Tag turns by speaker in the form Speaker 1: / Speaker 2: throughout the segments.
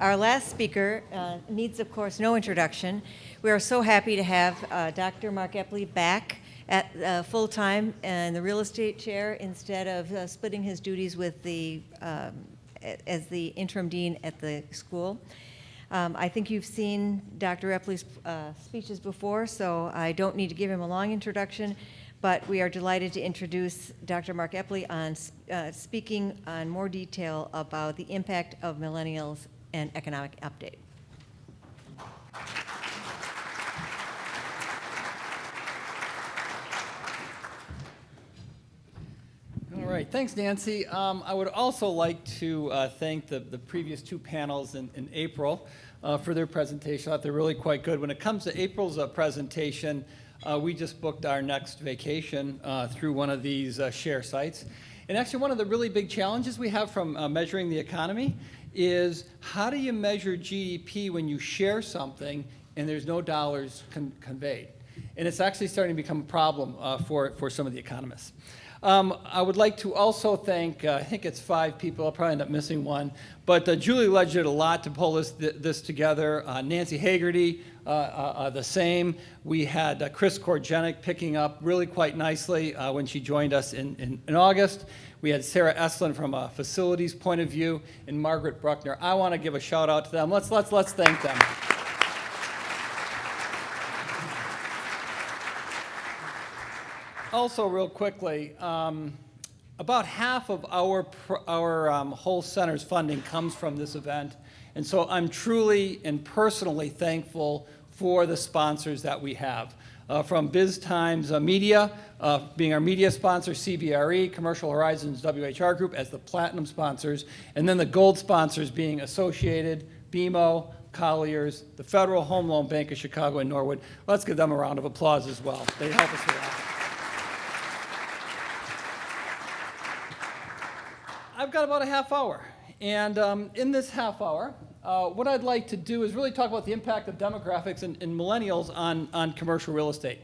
Speaker 1: Our last speaker needs, of course, no introduction. We are so happy to have Dr. Mark Eppli back at full-time in the real estate chair instead of splitting his duties with as the interim dean at the school. I think you've seen Dr. Eppli's speeches before, so I don't need to give him a long introduction, but we are delighted to introduce Dr. Mark Eppli on speaking on more detail about the impact of millennials and economic update.
Speaker 2: All right, thanks, Nancy. I would also like to thank the previous two panels in April for their presentation. I thought they're really quite good. When it comes to April's presentation, we just booked our next vacation through one of these share sites. And actually, one of the really big challenges we have from measuring the economy is how do you measure GDP when you share something and there's no dollars conveyed? And it's actually starting to become a problem for some of the economists. I would like to also thank, I think it's 5 people, I'll probably end up missing one, but Julie Ledge did a lot to pull this together. Nancy Hagerty, the same. We had Chris Korjenik picking up really quite nicely when she joined us in August. We had Sarah Estlin from a facilities point of view, and Margaret Bruckner. I want to give a shout out to them. Let's thank them. Also, real quickly, about half of our whole center's funding comes from this event, and so I'm truly and personally thankful for the sponsors that we have. From Biz Times Media, being our media sponsor, CBRE, Commercial Horizons WHR Group as the platinum sponsors, and then the gold sponsors being Associated, BMO, Colliers, the Federal Home Loan Bank of Chicago, and Norwood. Let's give them a round of applause as well. They help us with that. I've got about a half hour, and in this half hour, what I'd like to do is really talk about the impact of demographics and millennials on commercial real estate.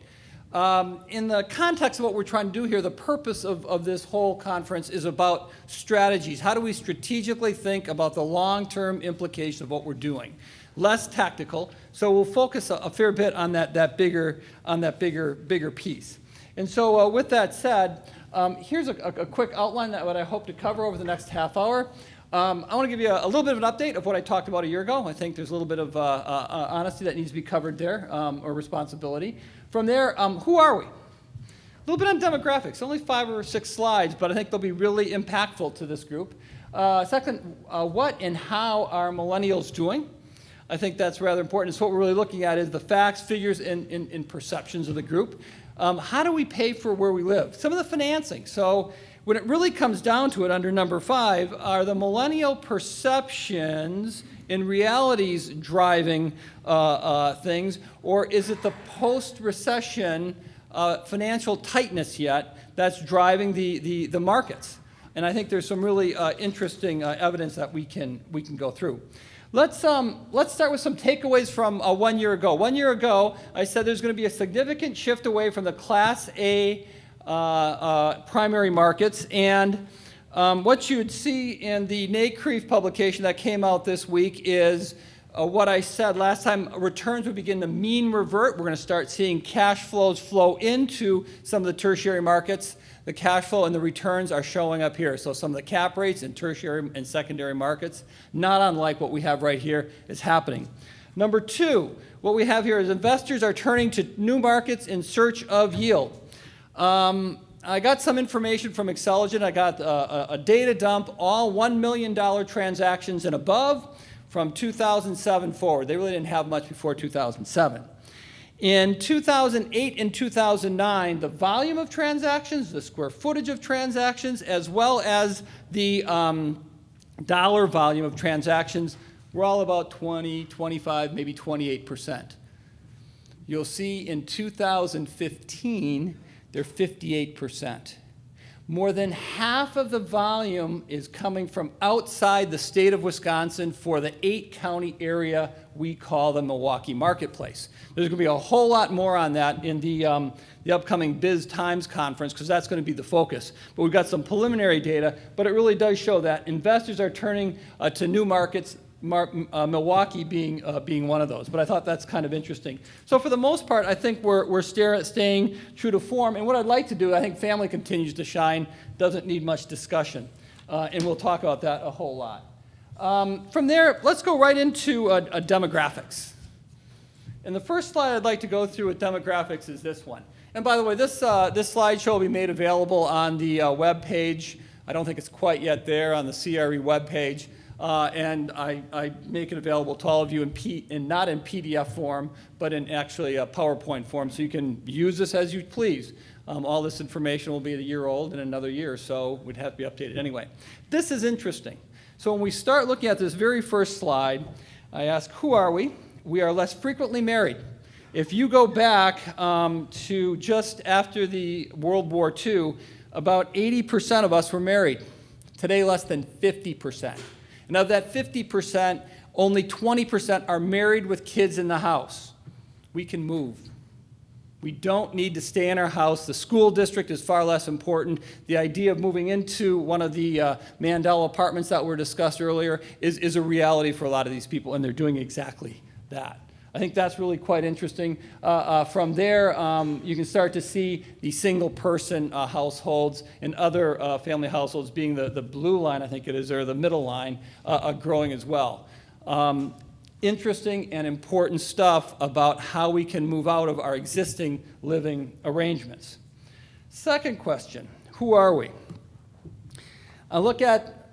Speaker 2: In the context of what we're trying to do here, the purpose of this whole conference is about strategies. How do we strategically think about the long-term implication of what we're doing? Less tactical, so we'll focus a fair bit on that bigger piece. And so with that said, here's a quick outline that what I hope to cover over the next half hour. I want to give you a little bit of an update of what I talked about a year ago. I think there's a little bit of honesty that needs to be covered there, or responsibility. From there, who are we? A little bit on demographics, only 5 or 6 slides, but I think they'll be really impactful to this group. Second, what and how are millennials doing? I think that's rather important. So what we're really looking at is the facts, figures, and perceptions of the group. How do we pay for where we live? Some of the financing. So when it really comes down to it, under number 5, are the millennial perceptions and realities driving things, or is it the post-recession financial tightness yet that's driving the markets? And I think there's some really interesting evidence that we can go through. Let's start with some takeaways from 1 year ago. 1 year ago, I said there's going to be a significant shift away from the Class A primary markets, and what you would see in the NACREIF publication that came out this week is what I said last time. Returns would begin to mean revert. We're going to start seeing cash flows flow into some of the tertiary markets. The cash flow and the returns are showing up here. So some of the cap rates in tertiary and secondary markets, not unlike what we have right here, is happening. Number 2, what we have here is investors are turning to new markets in search of yield. I got some information from Xceligent. I got a data dump, all $1 million transactions and above from 2007 forward. They really didn't have much before 2007. In 2008 and 2009, the volume of transactions, the square footage of transactions, as well as the dollar volume of transactions were all about 20, 25, maybe 28%. You'll see in 2015, they're 58%. More than half of the volume is coming from outside the state of Wisconsin for the 8-county area we call the Milwaukee marketplace. There's going to be a whole lot more on that in the upcoming Biz Times conference, because that's going to be the focus. But we've got some preliminary data, but it really does show that investors are turning to new markets Milwaukee being one of those. But I thought that's kind of interesting. So for the most part, I think we're staying true to form. And what I'd like to do, I think family continues to shine, doesn't need much discussion. And we'll talk about that a whole lot. From there, let's go right into demographics. And the first slide I'd like to go through with demographics is this one. And by the way, this slideshow will be made available on the web page. I don't think it's quite yet there on the CRE web page. And I make it available to all of you not in PDF form, but in actually a PowerPoint form, so you can use this as you please. All this information will be a year old in another year, so we'd have to be updated anyway. This is interesting. So when we start looking at this very first slide, I ask, who are we? We are less frequently married. If you go back to just after the World War II, about 80% of us were married. Today, less than 50%. And of that 50%, only 20% are married with kids in the house. We can move. We don't need to stay in our house. The school district is far less important. The idea of moving into one of the Mandel apartments that were discussed earlier is a reality for a lot of these people, and they're doing exactly that. I think that's really quite interesting. From there, you can start to see the single-person households and other family households being the blue line, I think it is, or the middle line, growing as well. Interesting and important stuff about how we can move out of our existing living arrangements. Second question, who are we? I look at,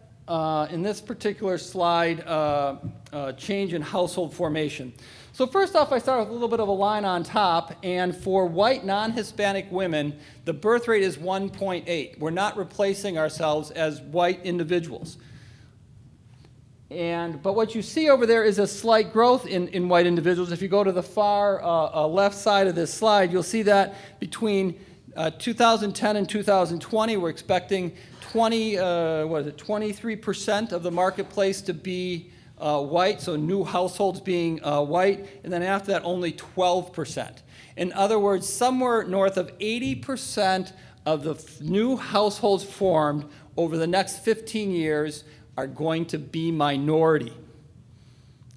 Speaker 2: in this particular slide, change in household formation. So first off, I start with a little bit of a line on top, and for white non-Hispanic women, the birth rate is 1.8. We're not replacing ourselves as white individuals. But what you see over there is a slight growth in white individuals. If you go to the far left side of this slide, you'll see that between 2010 and 2020, we're expecting 23% of the marketplace to be white, so new households being white, and then after that, only 12%. In other words, somewhere north of 80% of the new households formed over the next 15 years are going to be minority.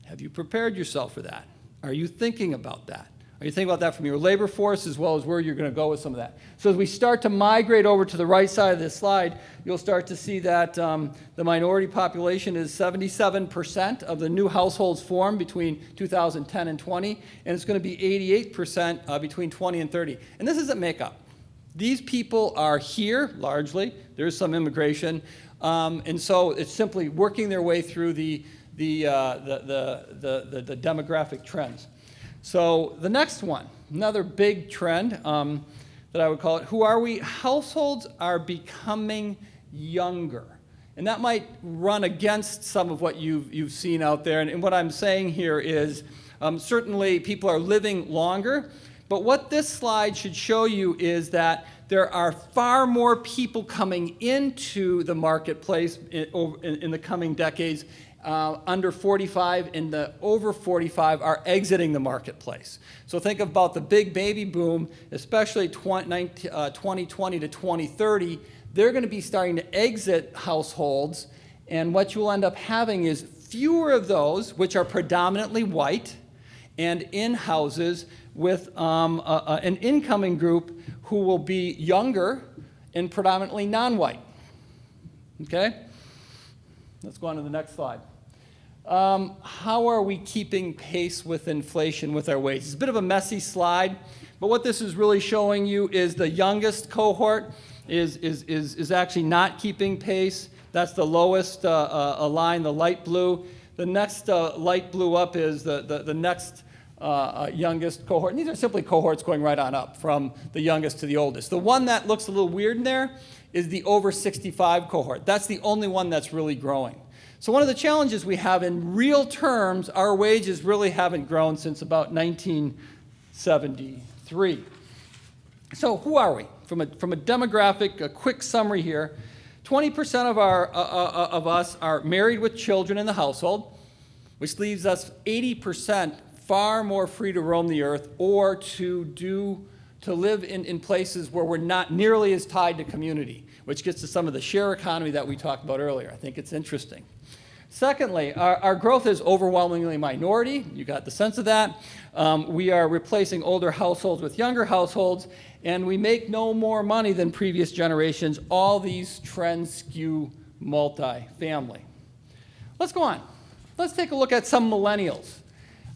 Speaker 2: Have you prepared yourself for that? Are you thinking about that? Are you thinking about that from your labor force as well as where you're going to go with some of that? So as we start to migrate over to the right side of this slide, you'll start to see that the minority population is 77% of the new households formed between 2010 and 20, and it's going to be 88% between 20 and 30. And this isn't makeup. These people are here, largely. There's some immigration. And so it's simply working their way through the demographic trends. So the next one, another big trend that I would call it, who are we? Households are becoming younger. And that might run against some of what you've seen out there. And what I'm saying here is certainly people are living longer. But what this slide should show you is that there are far more people coming into the marketplace in the coming decades. Under 45 and the over 45 are exiting the marketplace. So think about the big baby boom, especially 2020 to 2030. They're going to be starting to exit households, and what you'll end up having is fewer of those, which are predominantly white, and in houses with an incoming group who will be younger and predominantly non-white. Okay? Let's go on to the next slide. How are we keeping pace with inflation with our wages? It's a bit of a messy slide, but what this is really showing you is the youngest cohort is actually not keeping pace. That's the lowest line, the light blue. The next light blue up is the next youngest cohort. And these are simply cohorts going right on up from the youngest to the oldest. The one that looks a little weird in there is the over 65 cohort. That's the only one that's really growing. So one of the challenges we have in real terms, our wages really haven't grown since about 1973. So who are we? From a demographic, a quick summary here, 20% of us are married with children in the household, which leaves us 80% far more free to roam the earth or to live in places where we're not nearly as tied to community, which gets to some of the share economy that we talked about earlier. I think it's interesting. Secondly, our growth is overwhelmingly minority. You got the sense of that. We are replacing older households with younger households, and we make no more money than previous generations. All these trends skew multi-family. Let's go on. Let's take a look at some millennials,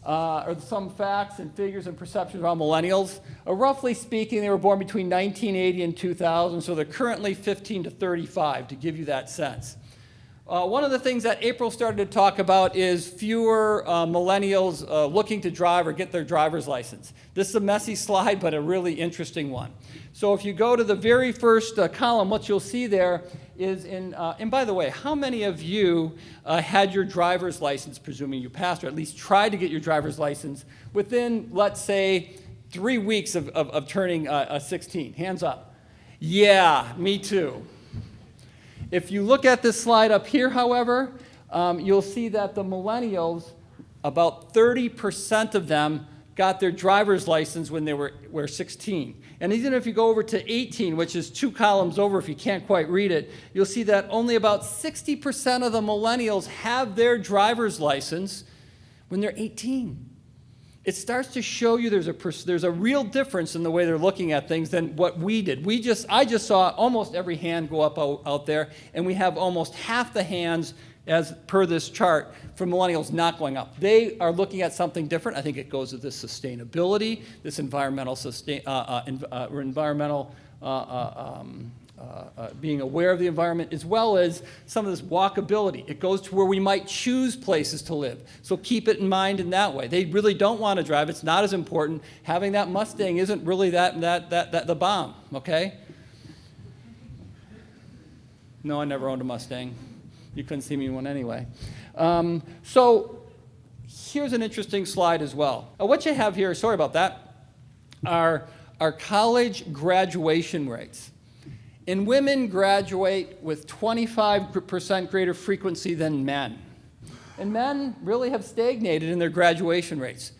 Speaker 2: or some facts and figures and perceptions around millennials. Roughly speaking, they were born between 1980 and 2000, so they're currently 15 to 35, to give you that sense. One of the things that April started to talk about is fewer millennials looking to drive or get their driver's license. This is a messy slide, but a really interesting one. So if you go to the very first column, what you'll see there is and by the way, how many of you had your driver's license, presuming you passed, or at least tried to get your driver's license within, let's say, 3 weeks of turning 16? Hands up. Yeah, me too. If you look at this slide up here, however, you'll see that the millennials, about 30% of them got their driver's license when they were 16. And even if you go over to 18, which is 2 columns over if you can't quite read it, you'll see that only about 60% of the millennials have their driver's license when they're 18. It starts to show you there's a real difference in the way they're looking at things than what we did. I just saw almost every hand go up out there, and we have almost half the hands, as per this chart, for millennials not going up. They are looking at something different. I think it goes with this sustainability, this environmental being aware of the environment, as well as some of this walkability. It goes to where we might choose places to live. So keep it in mind in that way. They really don't want to drive. It's not as important. Having that Mustang isn't really the bomb, okay? No, I never owned a Mustang. You couldn't see me in one anyway. So here's an interesting slide as well. What you have here, sorry about that, are college graduation rates. And women graduate with 25% greater frequency than men. And men really have stagnated in their graduation rates.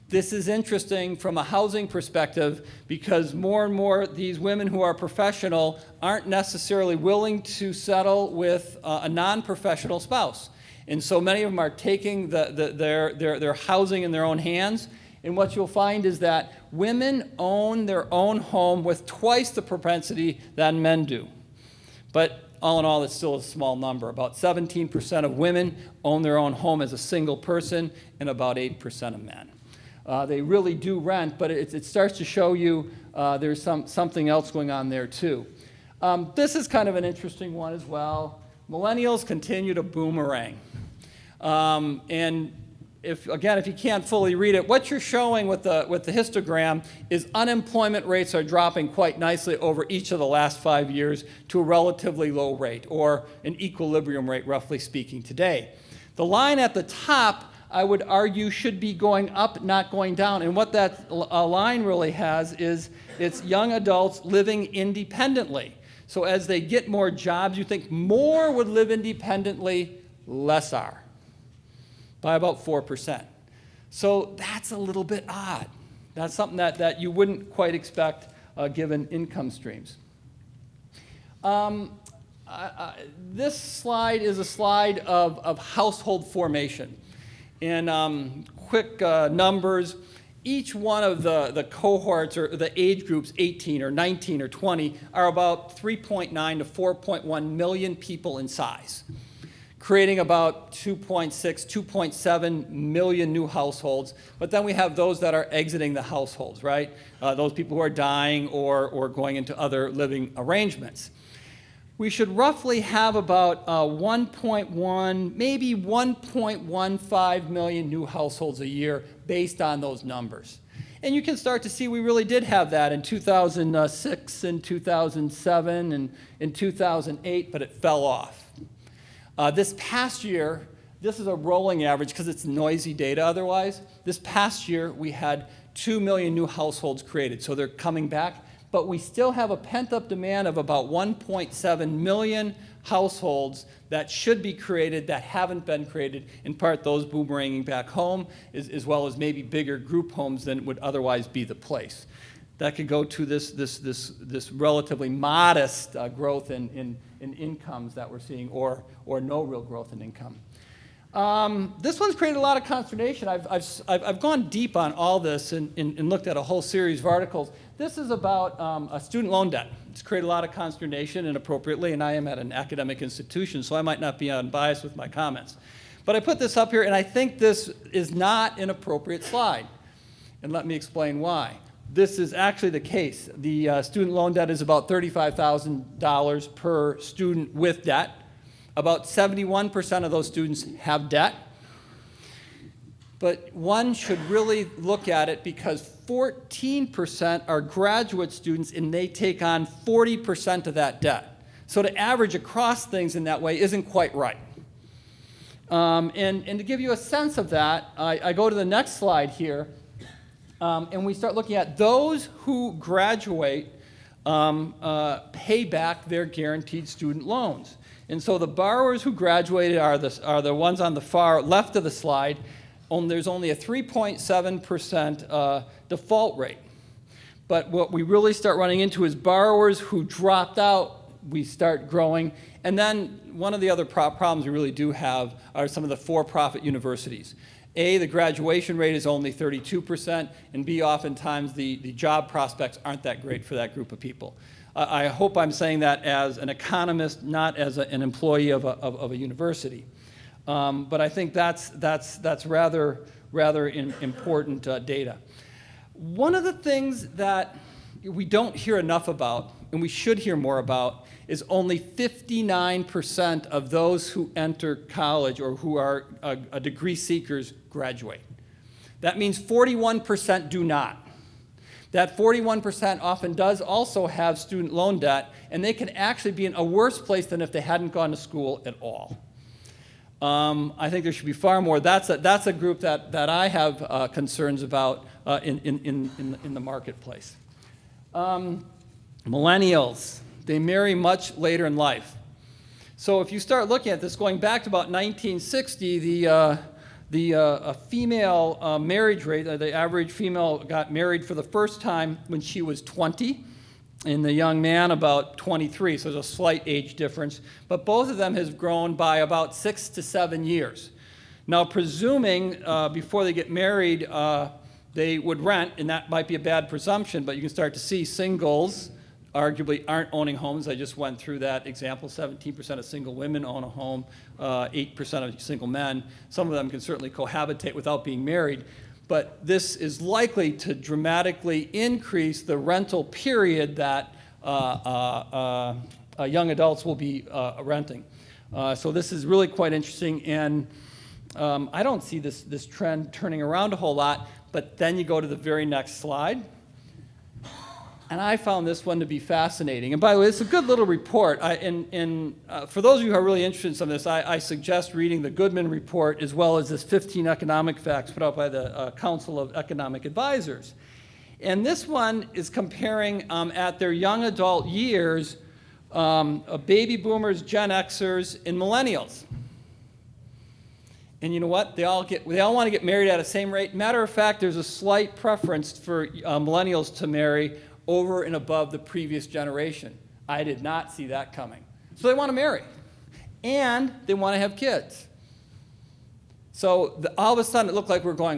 Speaker 2: This is interesting from a housing perspective because more and more these women who are professional aren't necessarily willing to settle with a non-professional spouse. And so many of them are taking their housing in their own hands. And what you'll find is that women own their own home with twice the propensity than men do. But all in all, it's still a small number. About 17% of women own their own home as a single person, and about 8% of men. They really do rent, but it starts to show you there's something else going on there too. This is kind of an interesting one as well. Millennials continue to boomerang. And if you can't fully read it, what you're showing with the histogram is unemployment rates are dropping quite nicely over each of the last 5 years to a relatively low rate, or an equilibrium rate, roughly speaking, today. The line at the top, I would argue, should be going up, not going down. And what that line really has is it's young adults living independently. So as they get more jobs, you think more would live independently, less are, by about 4%. So that's a little bit odd. That's something that you wouldn't quite expect given income streams. This slide is a slide of household formation. In quick numbers, each one of the cohorts or the age groups, 18 or 19 or 20, are about 3.9 to 4.1 million people in size, creating about 2.7 million new households. But then we have those that are exiting the households, right? Those people who are dying or going into other living arrangements. We should roughly have about 1.1, maybe 1.15 million new households a year based on those numbers. And you can start to see we really did have that in 2006 and 2007 and in 2008, but it fell off. This past year, this is a rolling average because it's noisy data otherwise. This past year, we had 2 million new households created, so they're coming back. But we still have a pent-up demand of about 1.7 million households that should be created that haven't been created, in part those boomeranging back home, as well as maybe bigger group homes than would otherwise be the place. That could go to this relatively modest growth in incomes that we're seeing, or no real growth in income. This one's created a lot of consternation. I've gone deep on all this and looked at a whole series of articles. This is about a student loan debt. It's created a lot of consternation inappropriately, and I am at an academic institution, so I might not be unbiased with my comments. But I put this up here, and I think this is not an appropriate slide. And let me explain why. This is actually the case. The student loan debt is about $35,000 per student with debt. About 71% of those students have debt. But one should really look at it because 14% are graduate students and they take on 40% of that debt. So to average across things in that way isn't quite right. And to give you a sense of that, I go to the next slide here, and we start looking at those who graduate pay back their guaranteed student loans. And so the borrowers who graduated are the ones on the far left of the slide. There's only a 3.7% default rate. But what we really start running into is borrowers who dropped out, we start growing. And then one of the other problems we really do have are some of the for-profit universities. A, the graduation rate is only 32%, and B, oftentimes the job prospects aren't that great for that group of people. I hope I'm saying that as an economist, not as an employee of a university. But I think that's rather important data. One of the things that we don't hear enough about, and we should hear more about, is only 59% of those who enter college or who are degree seekers graduate. That means 41% do not. That 41% often does also have student loan debt, and they can actually be in a worse place than if they hadn't gone to school at all. I think there should be far more. That's a group that I have concerns about in the marketplace. Millennials, they marry much later in life. So if you start looking at this, going back to about 1960, the female marriage rate, the average female got married for the first time when she was 20, and the young man about 23, so there's a slight age difference. But both of them has grown by about 6 to 7 years. Now, presuming before they get married, they would rent, and that might be a bad presumption, but you can start to see singles arguably aren't owning homes. I just went through that example. 17% of single women own a home, 8% of single men. Some of them can certainly cohabitate without being married. But this is likely to dramatically increase the rental period that young adults will be renting. So this is really quite interesting. And I don't see this trend turning around a whole lot. But then you go to the very next slide. And I found this one to be fascinating. And by the way, it's a good little report. For those of you who are really interested in some of this, I suggest reading the Goodman report as well as this 15 economic facts put out by the Council of Economic Advisors. And this one is comparing at their young adult years baby boomers, Gen Xers, and millennials. And you know what? They all want to get married at the same rate. Matter of fact, there's a slight preference for millennials to marry over and above the previous generation. I did not see that coming. So they want to marry, and they want to have kids. So all of a sudden it looked like we're going,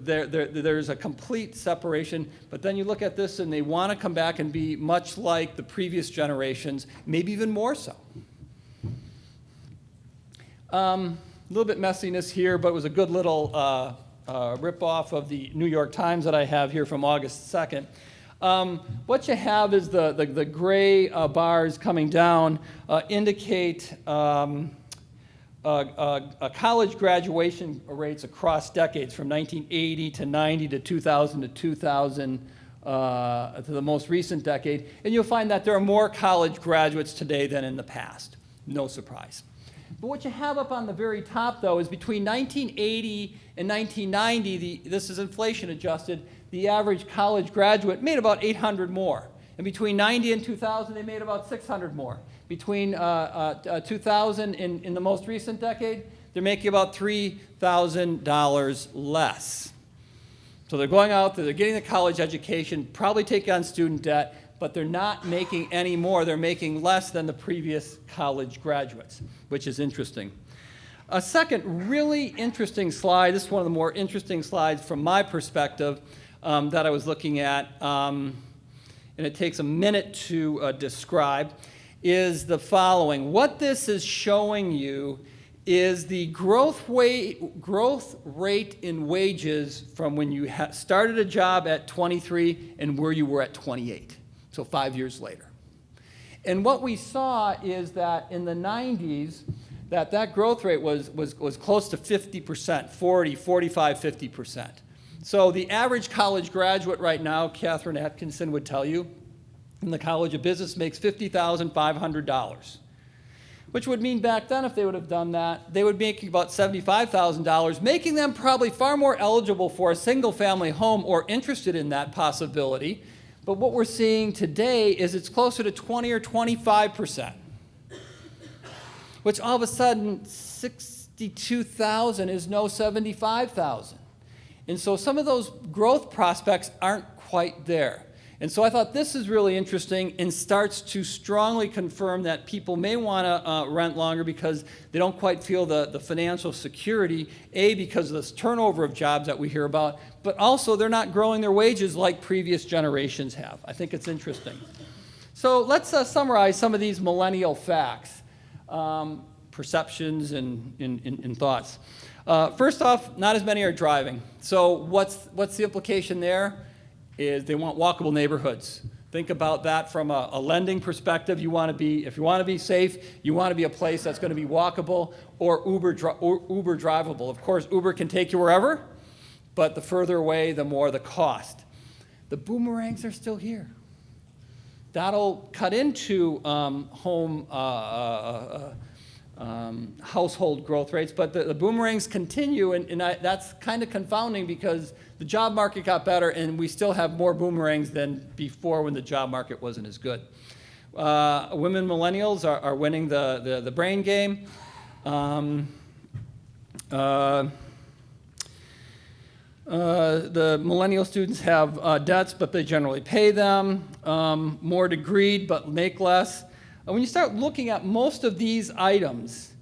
Speaker 2: there's a complete separation, but then you look at this and they want to come back and be much like the previous generations, maybe even more so. A little bit messiness here, but it was a good little rip-off of the New York Times that I have here from August 2nd. What you have is the gray bars coming down indicate college graduation rates across decades from 1980 to 90 to 2000 to 2000 to the most recent decade. And you'll find that there are more college graduates today than in the past. No surprise. But what you have up on the very top, though, is between 1980 and 1990, this is inflation adjusted, the average college graduate made about 800 more. And between 90 and 2000, they made about 600 more. Between 2000 in the most recent decade, they're making about $3,000 less. So they're going out, they're getting the college education, probably taking on student debt, but they're not making any more. They're making less than the previous college graduates, which is interesting. A second really interesting slide, this is one of the more interesting slides from my perspective that I was looking at, and it takes a minute to describe, is the following. What this is showing you is the growth rate in wages from when you started a job at 23 and where you were at 28, so 5 years later. And what we saw is that in the 90s, that growth rate was close to 50%, 40, 45, 50%. So the average college graduate right now, Catherine Atkinson would tell you, in the College of Business makes $50,500, which would mean back then if they would have done that, they would be making about $75,000, making them probably far more eligible for a single-family home or interested in that possibility. But what we're seeing today is it's closer to 20 or 25%, which all of a sudden 62,000 is no 75,000. And so some of those growth prospects aren't quite there. And so I thought this is really interesting and starts to strongly confirm that people may want to rent longer because they don't quite feel the financial security, A, because of this turnover of jobs that we hear about, but also they're not growing their wages like previous generations have. I think it's interesting. So let's summarize some of these millennial facts, perceptions and thoughts. First off, not as many are driving. So what's the implication there? Is they want walkable neighborhoods. Think about that from a lending perspective. If you want to be safe, you want to be a place that's going to be walkable or Uber drivable. Of course, Uber can take you wherever, but the further away, the more the cost. The boomerangs are still here. That'll cut into household growth rates, but the boomerangs continue, and that's kind of confounding because the job market got better, and we still have more boomerangs than before when the job market wasn't as good. Women millennials are winning the brain game. The millennial students have debts, but they generally pay them. More degreed, but make less. And when you start looking at most of these items,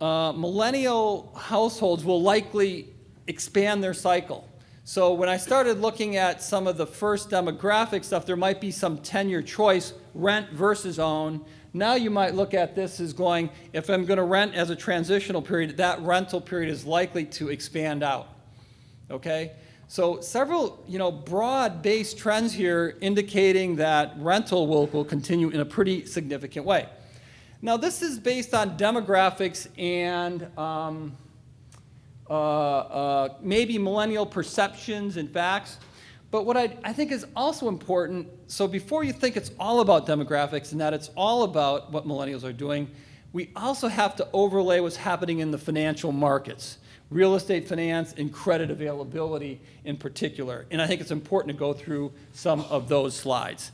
Speaker 2: millennial households will likely expand their cycle. So when I started looking at some of the first demographic stuff, there might be some tenure choice, rent versus own. Now you might look at this as going, if I'm going to rent as a transitional period, that rental period is likely to expand out. Okay? So several, broad-based trends here indicating that rental will continue in a pretty significant way. Now, this is based on demographics and maybe millennial perceptions and facts. But what I think is also important, so before you think it's all about demographics and that it's all about what millennials are doing, we also have to overlay what's happening in the financial markets. Real estate finance and credit availability in particular. And I think it's important to go through some of those slides.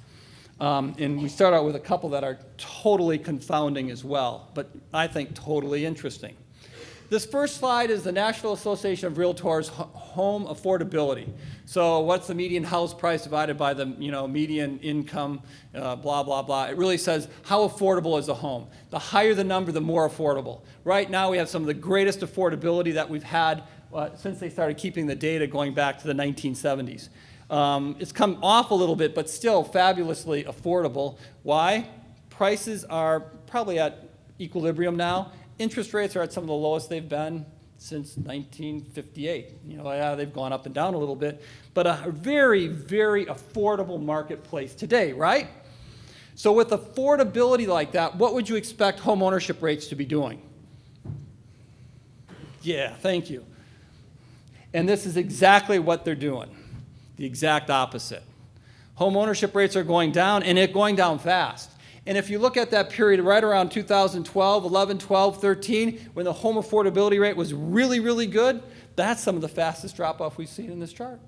Speaker 2: And we start out with a couple that are totally confounding as well, but I think totally interesting. This first slide is the National Association of Realtors home affordability. So what's the median house price divided by the median income, blah, blah, blah. It really says how affordable is a home. The higher the number, the more affordable. Right now we have some of the greatest affordability that we've had since they started keeping the data going back to the 1970s. It's come off a little bit, but still fabulously affordable. Why? Prices are probably at equilibrium now. Interest rates are at some of the lowest they've been since 1958. They've gone up and down a little bit, but a very, very affordable marketplace today, right? So with affordability like that, what would you expect home ownership rates to be doing? Yeah, thank you. And this is exactly what they're doing, the exact opposite. Home ownership rates are going down, and it's going down fast. And if you look at that period right around 2012, 11, 12, 13, when the home affordability rate was really, really good, that's some of the fastest drop-off we've seen in this chart.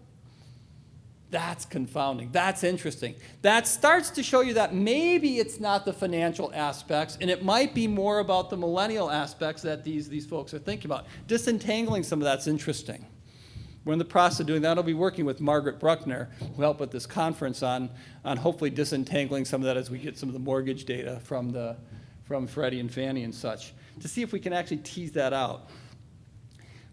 Speaker 2: That's confounding. That's interesting. That starts to show you that maybe it's not the financial aspects, and it might be more about the millennial aspects that these folks are thinking about. Disentangling some of that's interesting. We're in the process of doing that. I'll be working with Margaret Bruckner, who helped with this conference on hopefully disentangling some of that as we get some of the mortgage data from from Freddie and Fannie and such, to see if we can actually tease that out.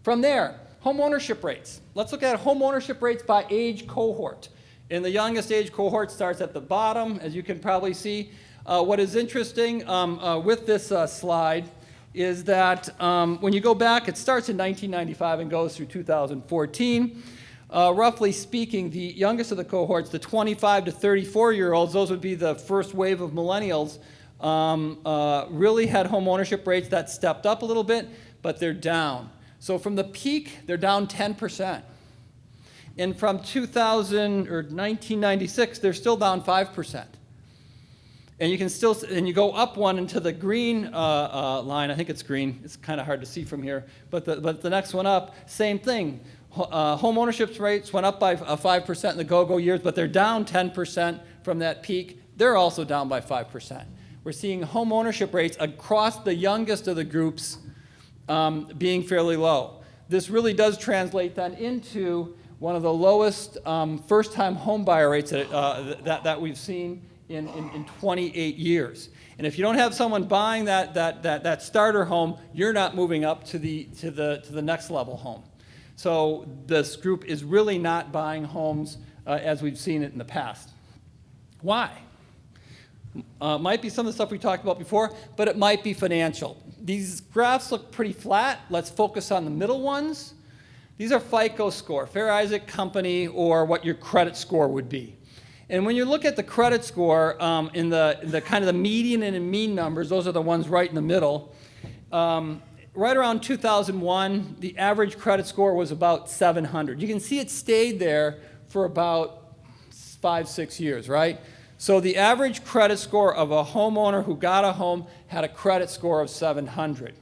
Speaker 2: From there, home ownership rates. Let's look at home ownership rates by age cohort. And the youngest age cohort starts at the bottom, as you can probably see. What is interesting with this slide is that when you go back, it starts in 1995 and goes through 2014. Roughly speaking, the youngest of the cohorts, the 25 to 34-year-olds, those would be the first wave of millennials, really had home ownership rates that stepped up a little bit, but they're down. So from the peak, they're down 10%. And from 2000 or 1996, they're still down 5%. And you can still, and you go up one into the green line. I think it's green. It's kind of hard to see from here. But the next one up, same thing. Home ownership rates went up by 5% in the go-go years, but they're down 10% from that peak. They're also down by 5%. We're seeing home ownership rates across the youngest of the groups being fairly low. This really does translate then into one of the lowest first-time home buyer rates that we've seen in 28 years. And if you don't have someone buying that starter home, you're not moving up to the next level home. So this group is really not buying homes as we've seen it in the past. Why? Might be some of the stuff we talked about before, but it might be financial. These graphs look pretty flat. Let's focus on the middle ones. These are FICO score, Fair Isaac Company, or what your credit score would be. And when you look at the credit score in the kind of the median and the mean numbers, those are the ones right in the middle. Right around 2001, the average credit score was about 700. You can see it stayed there for about 5-6 years, right? So the average credit score of a homeowner who got a home had a credit score of 700.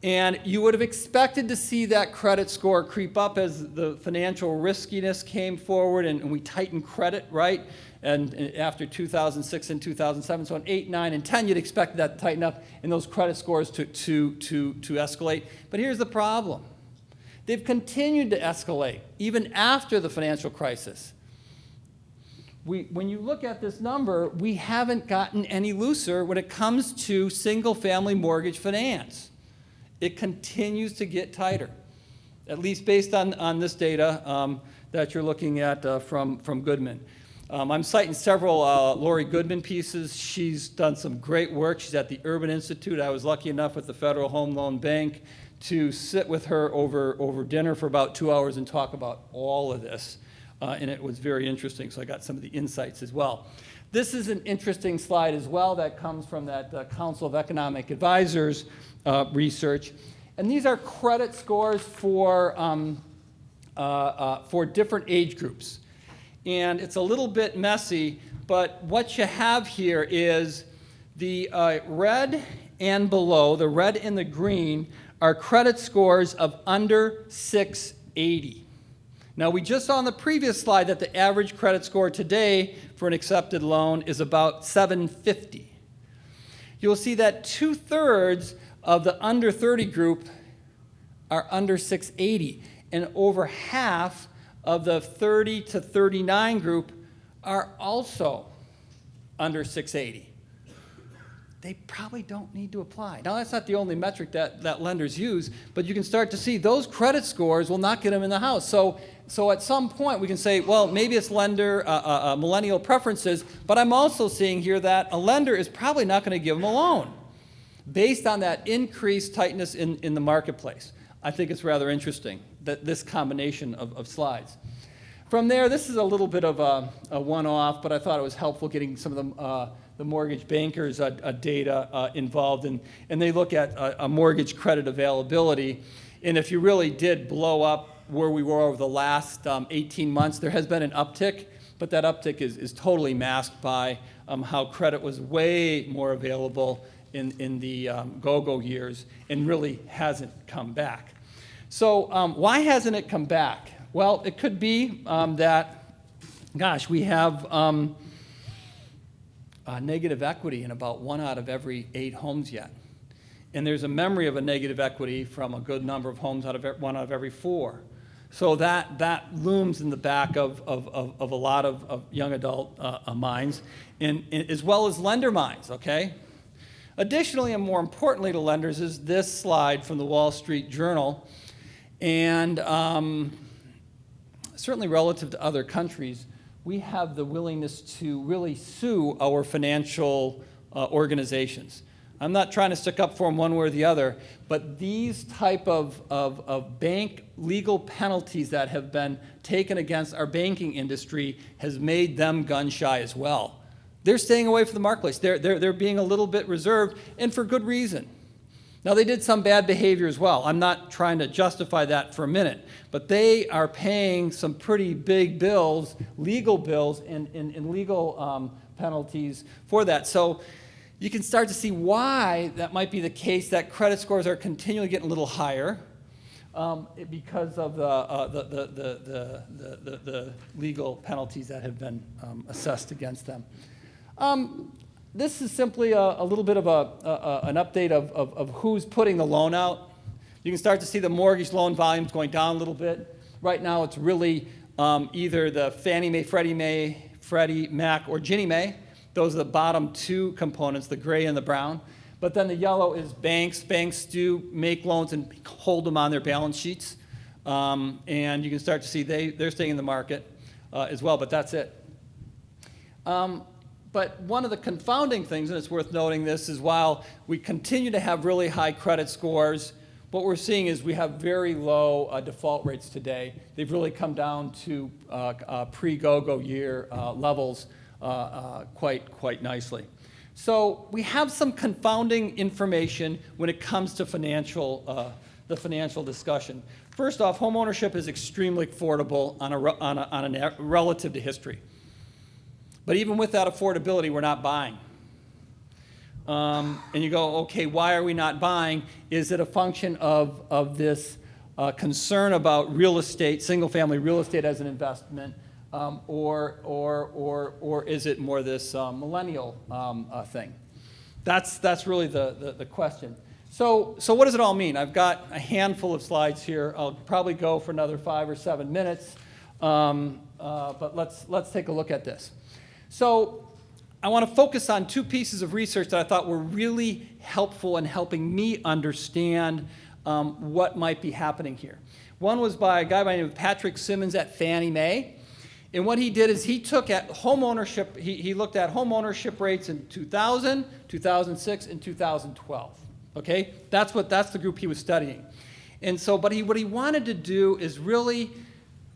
Speaker 2: And you would have expected to see that credit score creep up as the financial riskiness came forward and we tightened credit, right? And after 2006 and 2007, so in 8, 9, and 10, you'd expect that to tighten up and those credit scores to escalate. But here's the problem. They've continued to escalate, even after the financial crisis. When you look at this number, we haven't gotten any looser when it comes to single-family mortgage finance. It continues to get tighter, at least based on this data that you're looking at from Goodman. I'm citing several Lori Goodman pieces. She's done some great work. She's at the Urban Institute. I was lucky enough with the Federal Home Loan Bank to sit with her over dinner for about 2 hours and talk about all of this. And it was very interesting, so I got some of the insights as well. This is an interesting slide as well that comes from that Council of Economic Advisors research. And these are credit scores for different age groups. And it's a little bit messy, but what you have here is the red and below, the red and the green, are credit scores of under 680. Now, we just saw on the previous slide that the average credit score today for an accepted loan is about 750. You'll see that 2/3 of the under 30 group are under 680, and over half of the 30 to 39 group are also under 680. They probably don't need to apply. Now, that's not the only metric that lenders use, but you can start to see those credit scores will not get them in the house. So at some point, we can say, well, maybe it's lender millennial preferences, but I'm also seeing here that a lender is probably not going to give them a loan based on that increased tightness in the marketplace. I think it's rather interesting, that this combination of slides. From there, this is a little bit of a one-off, but I thought it was helpful getting some of the mortgage bankers' data involved, and they look at a mortgage credit availability. And if you really did blow up where we were over the last 18 months, there has been an uptick, but that uptick is totally masked by how credit was way more available in the go-go years and really hasn't come back. So why hasn't it come back? Well, it could be that, gosh, we have negative equity in about 1 out of every 8 homes yet. And there's a memory of a negative equity from a good number of homes, 1 out of every 4. So that looms in the back of a lot of young adult minds, and as well as lender minds, okay? Additionally, and more importantly to lenders, is this slide from the Wall Street Journal. And certainly relative to other countries, we have the willingness to really sue our financial organizations. I'm not trying to stick up for them one way or the other, but these type of bank legal penalties that have been taken against our banking industry has made them gun shy as well. They're staying away from the marketplace. They're being a little bit reserved, and for good reason. Now, they did some bad behavior as well. I'm not trying to justify that for a minute, but they are paying some pretty big bills, legal bills, and legal penalties for that. So you can start to see why that might be the case, that credit scores are continually getting a little higher because of the legal penalties that have been assessed against them. This is simply a little bit of an update of who's putting the loan out. You can start to see the mortgage loan volumes going down a little bit. Right now it's really either the Fannie Mae, Freddie Mac, or Ginnie Mae. Those are the bottom two components, the gray and the brown. But then the yellow is banks. Banks do make loans and hold them on their balance sheets. And you can start to see they're staying in the market as well, but that's it. But one of the confounding things, and it's worth noting this, is while we continue to have really high credit scores, what we're seeing is we have very low default rates today. They've really come down to pre-go-go year levels quite nicely. So we have some confounding information when it comes to the financial discussion. First off, homeownership is extremely affordable on a relative to history. But even with that affordability, we're not buying. And you go, okay, why are we not buying? Is it a function of this concern about real estate, single-family real estate as an investment, or is it more this millennial thing? That's really the question. So what does it all mean? I've got a handful of slides here. I'll probably go for another 5 or 7 minutes, but let's take a look at this. So I want to focus on two pieces of research that I thought were really helpful in helping me understand what might be happening here. One was by a guy by the name of Patrick Simmons at Fannie Mae. And what he did is he took at home ownership, he looked at home ownership rates in 2000, 2006, and 2012. Okay? That's the group he was studying. And so, what he wanted to do is really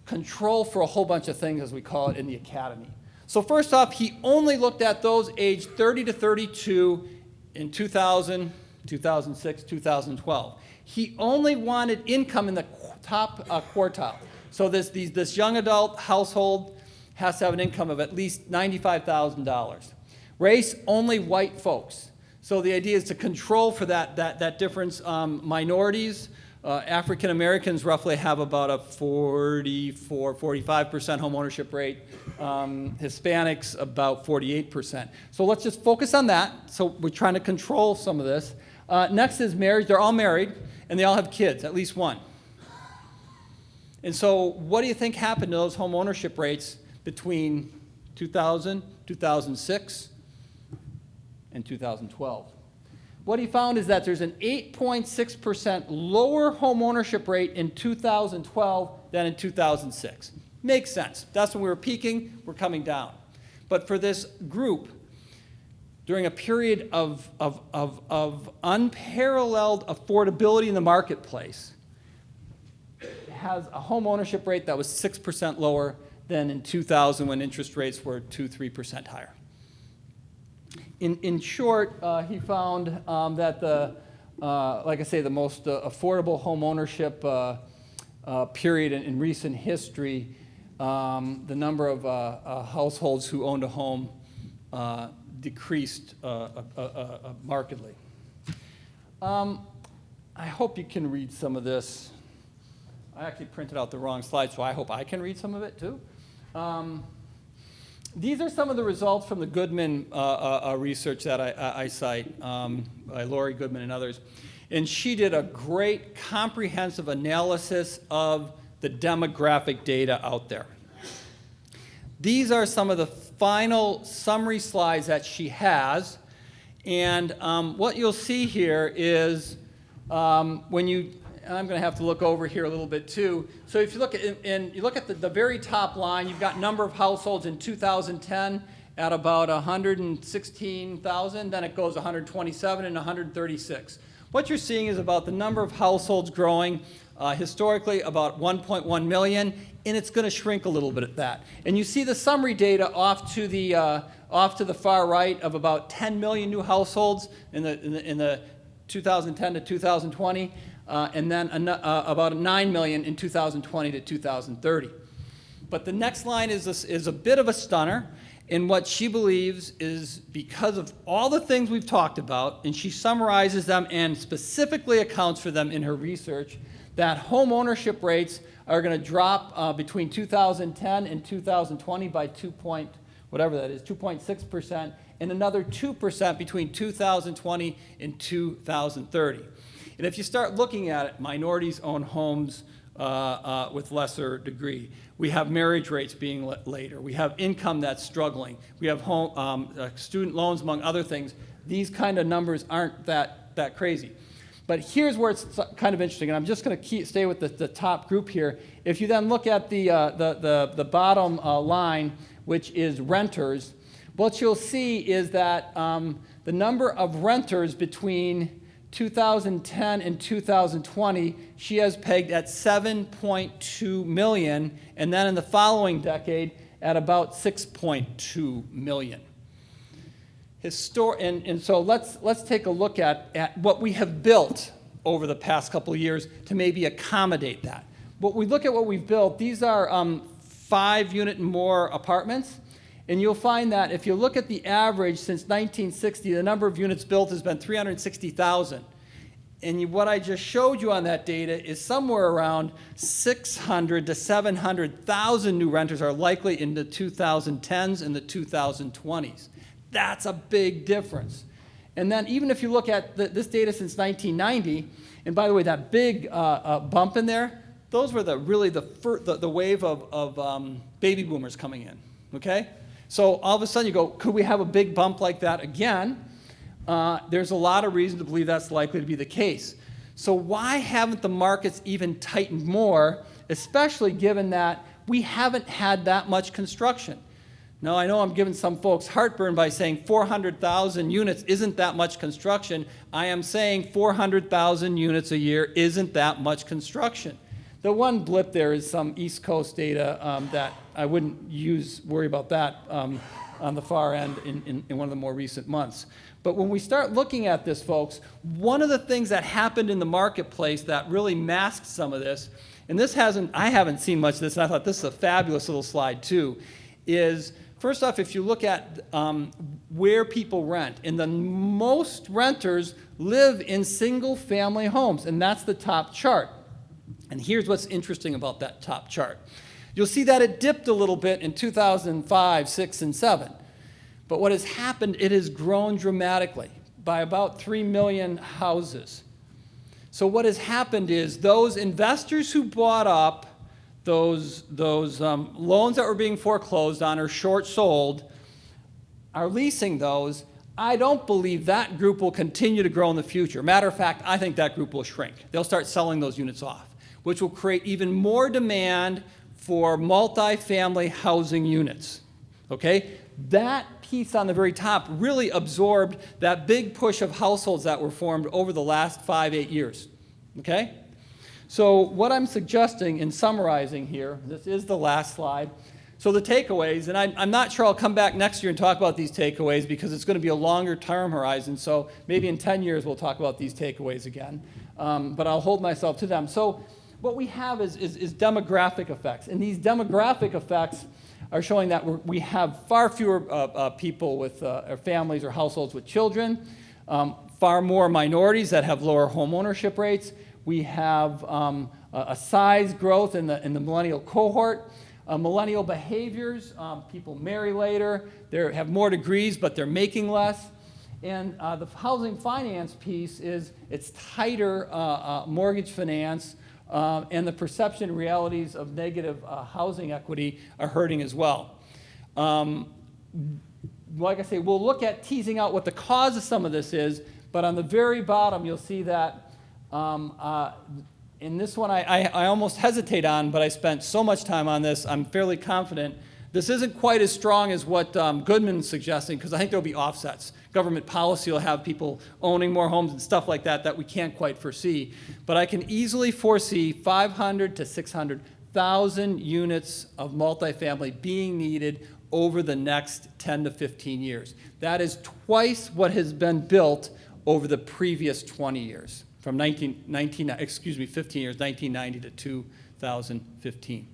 Speaker 2: control for a whole bunch of things, as we call it in the academy. So first off, he only looked at those aged 30 to 32 in 2000, 2006, 2012. He only wanted income in the top quartile. So this young adult household has to have an income of at least $95,000. Race, only white folks. So the idea is to control for that difference. Minorities, African Americans roughly have about a 45% home ownership rate. Hispanics about 48%. So let's just focus on that. So we're trying to control some of this. Next is marriage. They're all married, and they all have kids, at least one. And so what do you think happened to those home ownership rates between 2000, 2006, and 2012? What he found is that there's an 8.6% lower home ownership rate in 2012 than in 2006. Makes sense. That's when we were peaking, we're coming down. But for this group, during a period of unparalleled affordability in the marketplace, has a home ownership rate that was 6% lower than in 2000 when interest rates were 2-3% higher. In short, he found that like I say, the most affordable home ownership period in recent history, the number of households who owned a home decreased markedly. I hope you can read some of this. I actually printed out the wrong slide, so I hope I can read some of it too. These are some of the results from the Goodman research that I cite, by Lori Goodman and others. And she did a great comprehensive analysis of the demographic data out there. These are some of the final summary slides that she has. And what you'll see here is when you, I'm going to have to look over here a little bit too. So if you look at, and you look at the very top line, you've got number of households in 2010 at about 116,000, then it goes 127 and 136. What you're seeing is about the number of households growing, historically about 1.1 million, and it's going to shrink a little bit at that. And you see the summary data off to the far right of about 10 million new households in the 2010 to 2020, and then about 9 million in 2020 to 2030. But the next line is a bit of a stunner. And what she believes is because of all the things we've talked about, and she summarizes them and specifically accounts for them in her research, that home ownership rates are going to drop between 2010 and 2020 by 2.6%, and another 2% between 2020 and 2030. And if you start looking at it, minorities own homes with lesser degree. We have marriage rates being later. We have income that's struggling. We have home, student loans, among other things. These kind of numbers aren't that crazy. But here's where it's kind of interesting, and I'm just going to stay with the top group here. If you then look at the bottom line, which is renters, what you'll see is that the number of renters between 2010 and 2020, she has pegged at 7.2 million, and then in the following decade at about 6.2 million. And so let's take a look at what we have built over the past couple of years to maybe accommodate that. But we look at what we've built. These are 5-unit and more apartments. And you'll find that if you look at the average since 1960, the number of units built has been 360,000. And what I just showed you on that data is somewhere around 600 to 700,000 new renters are likely in the 2010s and the 2020s. That's a big difference. And then even if you look at this data since 1990, and by the way, that big bump in there, those were the wave of baby boomers coming in, okay? So all of a sudden you go, could we have a big bump like that again? There's a lot of reason to believe that's likely to be the case. So why haven't the markets even tightened more, especially given that we haven't had that much construction? Now, I know I'm giving some folks heartburn by saying 400,000 units isn't that much construction. I am saying 400,000 units a year isn't that much construction. The one blip there is some East Coast data that I wouldn't worry about that on the far end in one of the more recent months. But when we start looking at this, folks, one of the things that happened in the marketplace that really masked some of this, and I haven't seen much of this, and I thought this is a fabulous little slide too, is first off, if you look at where people rent, and the most renters live in single-family homes, and that's the top chart. And here's what's interesting about that top chart. You'll see that it dipped a little bit in 2005, 6, and 7. But what has happened, it has grown dramatically by about 3 million houses. So what has happened is those investors who bought up those loans that were being foreclosed on or short sold are leasing those. I don't believe that group will continue to grow in the future. Matter of fact, I think that group will shrink. They'll start selling those units off, which will create even more demand for multifamily housing units, okay? That piece on the very top really absorbed that big push of households that were formed over the last 5-8 years, okay? So what I'm suggesting in summarizing here, this is the last slide, so the takeaways, and I'm not sure I'll come back next year and talk about these takeaways because it's going to be a longer term horizon, so maybe in 10 years we'll talk about these takeaways again, but I'll hold myself to them. So what we have is demographic effects, and these demographic effects are showing that we have far fewer people with or families or households with children, far more minorities that have lower home ownership rates. We have a size growth in the millennial cohort. Millennial behaviors, people marry later, they have more degrees, but they're making less. And the housing finance piece is it's tighter mortgage finance, and the perception and realities of negative housing equity are hurting as well. like I say, we'll look at teasing out what the cause of some of this is, but on the very bottom, you'll see that in this one, I almost hesitate on, but I spent so much time on this, I'm fairly confident. This isn't quite as strong as what Goodman's suggesting, because I think there'll be offsets. Government policy will have people owning more homes and stuff like that that we can't quite foresee. But I can easily foresee 500 to 600,000 units of multifamily being needed over the next 10 to 15 years. That is twice what has been built over the previous 20 years, from 15 years, 1990 to 2015.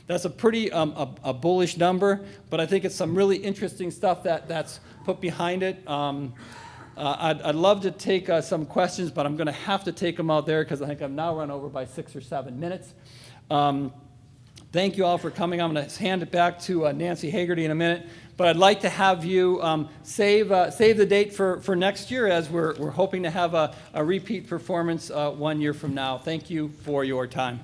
Speaker 2: That's a pretty a bullish number, but I think it's some really interesting stuff that's put behind it. I'd love to take some questions, but I'm going to have to take them out there because I think I've now run over by 6 or 7 minutes. Thank you all for coming. I'm going to hand it back to Nancy Hagerty in a minute, but I'd like to have you save the date for next year, as we're hoping to have a repeat performance 1 year from now. Thank you for your time.